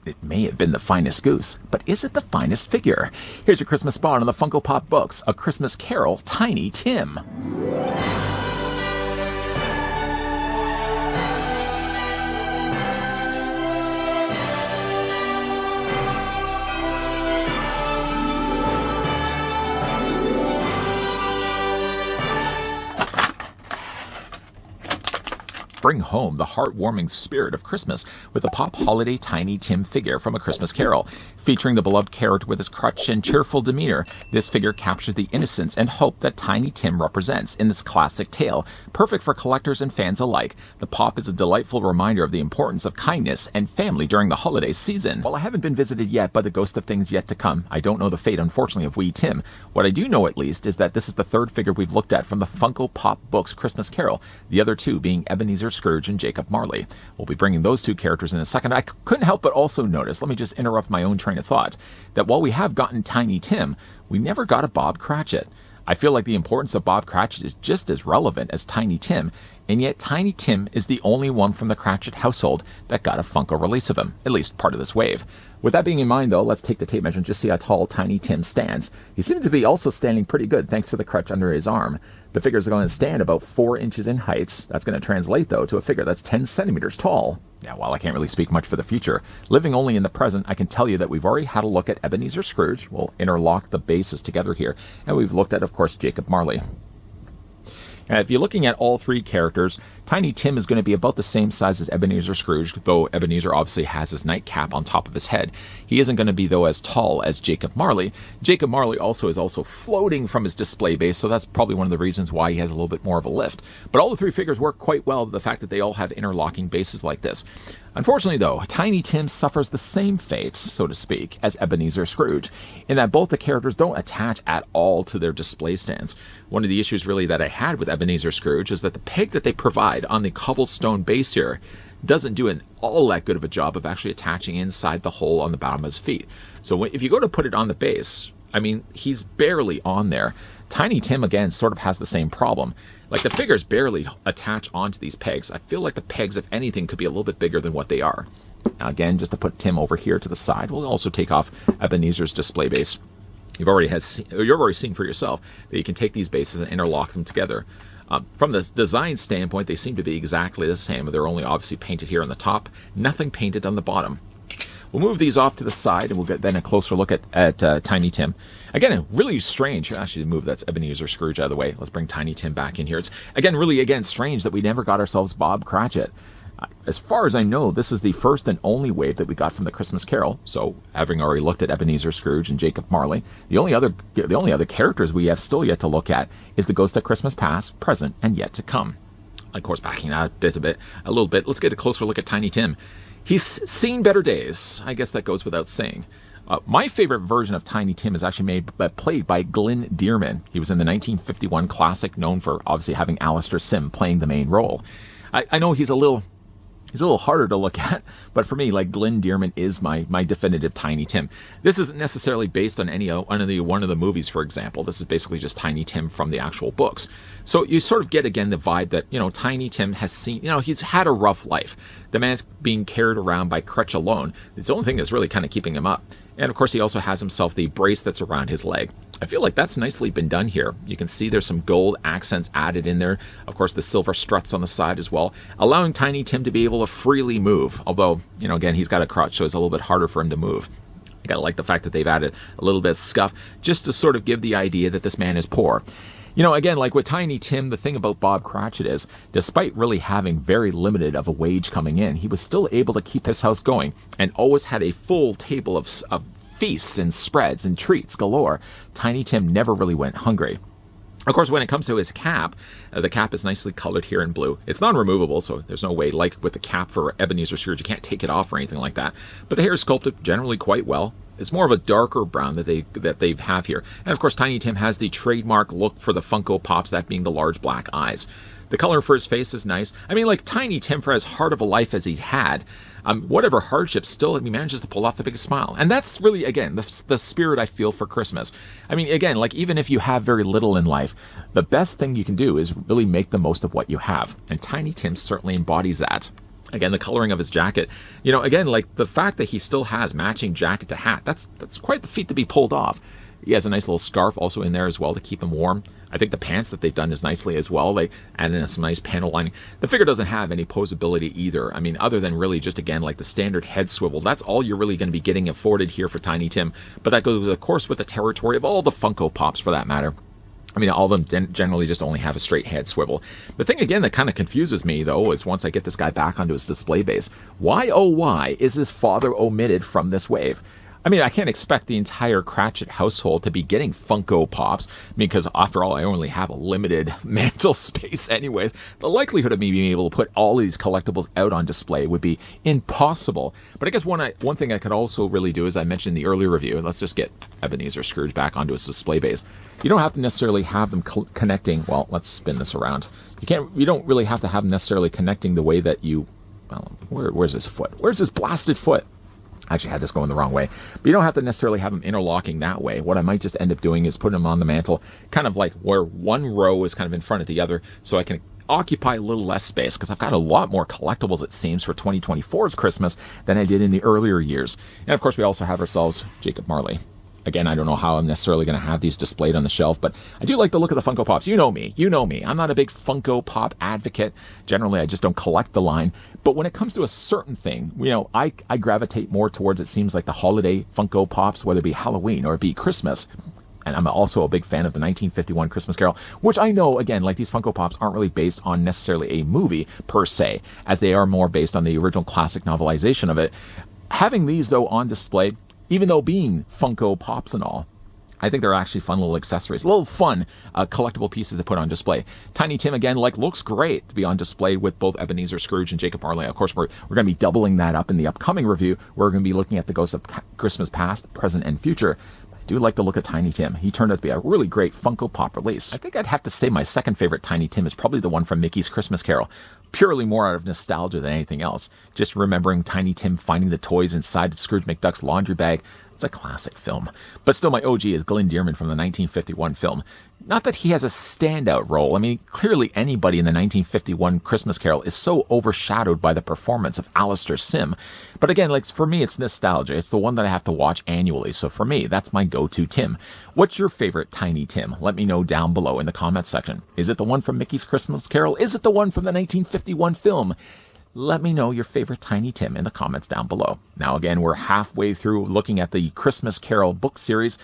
It may have been the finest goose, but is it the finest figure? Here's your Christmas spot on the Funko Pop books, A Christmas Carol, Tiny Tim. Bring home the heartwarming spirit of Christmas with the Pop Holiday Tiny Tim figure from A Christmas Carol. Featuring the beloved character with his crutch and cheerful demeanor, this figure captures the innocence and hope that Tiny Tim represents in this classic tale. Perfect for collectors and fans alike, the Pop is a delightful reminder of the importance of kindness and family during the holiday season. While I haven't been visited yet by the ghost of things yet to come, I don't know the fate, unfortunately, of wee Tim. What I do know, at least, is that this is the third figure we've looked at from the Funko Pop books Christmas Carol, the other two being Ebenezer Scrooge and Jacob Marley. We'll be bringing those two characters in a second. I couldn't help but also notice, let me just interrupt my own train of thought, that while we have gotten Tiny Tim, we never got a Bob Cratchit. I feel like the importance of Bob Cratchit is just as relevant as Tiny Tim, and yet Tiny Tim is the only one from the Cratchit household that got a Funko release of him, at least part of this wave. With that being in mind, though, let's take the tape measure and just see how tall Tiny Tim stands. He seems to be also standing pretty good, thanks for the crutch under his arm. The figures are going to stand about 4 inches in height. That's going to translate, though, to a figure that's 10 centimeters tall. Now, while I can't really speak much for the future, living only in the present, I can tell you that we've already had a look at Ebenezer Scrooge. We'll interlock the bases together here. And we've looked at, of course, Jacob Marley. And if you're looking at all three characters, Tiny Tim is going to be about the same size as Ebenezer Scrooge, though Ebenezer obviously has his nightcap on top of his head. He isn't going to be, though, as tall as Jacob Marley. Jacob Marley also is floating from his display base, so that's probably one of the reasons why he has a little bit more of a lift. But all the three figures work quite well with the fact that they all have interlocking bases like this. Unfortunately, though, Tiny Tim suffers the same fates, so to speak, as Ebenezer Scrooge, in that both the characters don't attach at all to their display stands. One of the issues really that I had with Ebenezer Scrooge is that the peg that they provide on the cobblestone base here doesn't do all that good of a job of actually attaching inside the hole on the bottom of his feet. So if you go to put it on the base, I mean, he's barely on there. Tiny Tim, again, sort of has the same problem. Like, the figures barely attach onto these pegs. I feel like the pegs, if anything, could be a little bit bigger than what they are. Now, again, just to put Tim over here to the side, we'll also take off Ebenezer's display base. You've already seen for yourself that you can take these bases and interlock them together. From the design standpoint, they seem to be exactly the same. They're only obviously painted here on the top, nothing painted on the bottom. We'll move these off to the side, and we'll get then a closer look at Tiny Tim. Again, really strange. Actually, move that's Ebenezer Scrooge out of the way. Let's bring Tiny Tim back in here. It's, again, strange that we never got ourselves Bob Cratchit. As far as I know, this is the first and only wave that we got from the Christmas Carol. So, having already looked at Ebenezer Scrooge and Jacob Marley, the only other characters we have still yet to look at is the Ghost of Christmas Past, present, and yet to come. Of course, backing out a little bit, let's get a closer look at Tiny Tim. He's seen better days. I guess that goes without saying. My favorite version of Tiny Tim is actually played by Glyn Dearman. He was in the 1951 classic, known for obviously having Alistair Sim playing the main role. I know he's a little harder to look at, but for me, like, Glyn Dearman is my definitive Tiny Tim. This isn't necessarily based on one of the movies, for example. This is basically just Tiny Tim from the actual books. So you sort of get, again, the vibe that, Tiny Tim has seen, he's had a rough life. The man's being carried around by crutch alone. It's the only thing that's really kind of keeping him up. And of course, he also has himself the brace that's around his leg. I feel like that's nicely been done here. You can see there's some gold accents added in there. Of course, the silver struts on the side as well, allowing Tiny Tim to be able to freely move. Although, again, he's got a crutch, so it's a little bit harder for him to move. I gotta like the fact that they've added a little bit of scuff just to sort of give the idea that this man is poor. Again, like with Tiny Tim, the thing about Bob Cratchit is, despite really having very limited of a wage coming in, he was still able to keep his house going and always had a full table of feasts and spreads and treats galore. Tiny Tim never really went hungry. Of course, when it comes to his cap, the cap is nicely colored here in blue. It's non-removable, so there's no way, like with the cap for Ebenezer Scrooge, you can't take it off or anything like that. But the hair is sculpted generally quite well. It's more of a darker brown that they have here. And of course, Tiny Tim has the trademark look for the Funko Pops, that being the large black eyes. The color for his face is nice. I mean, like, Tiny Tim, for as hard of a life as he had, whatever hardships, still he manages to pull off the biggest smile. And that's really, again, the spirit I feel for Christmas. I mean, again, like, even if you have very little in life, the best thing you can do is really make the most of what you have. And Tiny Tim certainly embodies that. Again, the coloring of his jacket, you know, again, like the fact that he still has matching jacket to hat, that's quite the feat to be pulled off. He has a nice little scarf also in there as well to keep him warm. I think the pants that they've done is nicely as well. They added in some nice panel lining. The figure doesn't have any posability either. I mean, other than really just, again, like the standard head swivel. That's all you're really going to be getting afforded here for Tiny Tim. But that goes, of course, with the territory of all the Funko Pops for that matter. I mean, all of them generally just only have a straight head swivel. The thing, again, that kind of confuses me, though, is once I get this guy back onto his display base, why, oh, why is his father omitted from this wave? I mean, I can't expect the entire Cratchit household to be getting Funko Pops, because after all, I only have a limited mantle space anyways. The likelihood of me being able to put all of these collectibles out on display would be impossible. But I guess one thing I could also really do, as I mentioned in the earlier review, let's just get Ebenezer Scrooge back onto his display base. You don't have to necessarily have them connecting, well, let's spin this around. You don't really have to have them necessarily connecting the way that you, well, where's his foot? Where's his blasted foot? I actually had this going the wrong way. But you don't have to necessarily have them interlocking that way. What I might just end up doing is putting them on the mantle, kind of like where one row is kind of in front of the other, so I can occupy a little less space, because I've got a lot more collectibles, it seems, for 2024's Christmas than I did in the earlier years. And of course, we also have ourselves Jacob Marley. Again, I don't know how I'm necessarily going to have these displayed on the shelf, but I do like the look of the Funko Pops. You know me. You know me. I'm not a big Funko Pop advocate. Generally, I just don't collect the line. But when it comes to a certain thing, you know, I gravitate more towards, it seems like, the holiday Funko Pops, whether it be Halloween or it be Christmas. And I'm also a big fan of the 1951 Christmas Carol, which I know, again, like these Funko Pops aren't really based on necessarily a movie per se, as they are more based on the original classic novelization of it. Having these, though, on display, even though being Funko Pops and all, I think they're actually fun little accessories, little fun collectible pieces to put on display. Tiny Tim, again, like, looks great to be on display with both Ebenezer Scrooge and Jacob Marley. Of course, we're going to be doubling that up in the upcoming review. We're going to be looking at the Ghosts of Christmas Past, Present, and Future. I do like the look of Tiny Tim. He turned out to be a really great Funko Pop release. I think I'd have to say my second favorite Tiny Tim is probably the one from Mickey's Christmas Carol. Purely more out of nostalgia than anything else. Just remembering Tiny Tim finding the toys inside Scrooge McDuck's laundry bag. It's a classic film. But still, my OG is Glenn Dearman from the 1951 film. Not that he has a standout role. I mean, clearly anybody in the 1951 Christmas Carol is so overshadowed by the performance of Alistair Sim. But again, like, for me, it's nostalgia. It's the one that I have to watch annually. So for me, that's my go-to Tim. What's your favorite Tiny Tim? Let me know down below in the comments section. Is it the one from Mickey's Christmas Carol? Is it the one from the 1951 film? Let me know your favorite Tiny Tim in the comments down below. Now, again, we're halfway through looking at the Christmas Carol book series.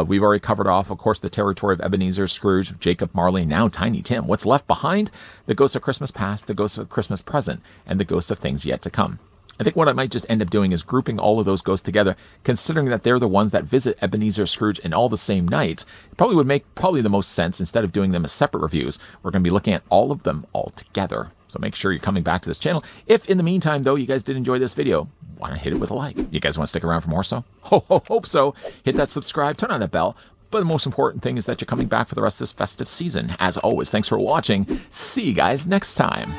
We've already covered off, of course, the territory of Ebenezer Scrooge, Jacob Marley, now Tiny Tim. What's left behind? The Ghosts of Christmas Past, the Ghosts of Christmas Present, and the Ghosts of Things Yet to Come. I think what I might just end up doing is grouping all of those ghosts together, considering that they're the ones that visit Ebenezer Scrooge in all the same nights. It probably would make the most sense, instead of doing them as separate reviews, we're going to be looking at all of them all together. So make sure you're coming back to this channel. If in the meantime, though, you guys did enjoy this video, why not hit it with a like? You guys want to stick around for more so? Hope so. Hit that subscribe, turn on that bell. But the most important thing is that you're coming back for the rest of this festive season. As always, thanks for watching. See you guys next time.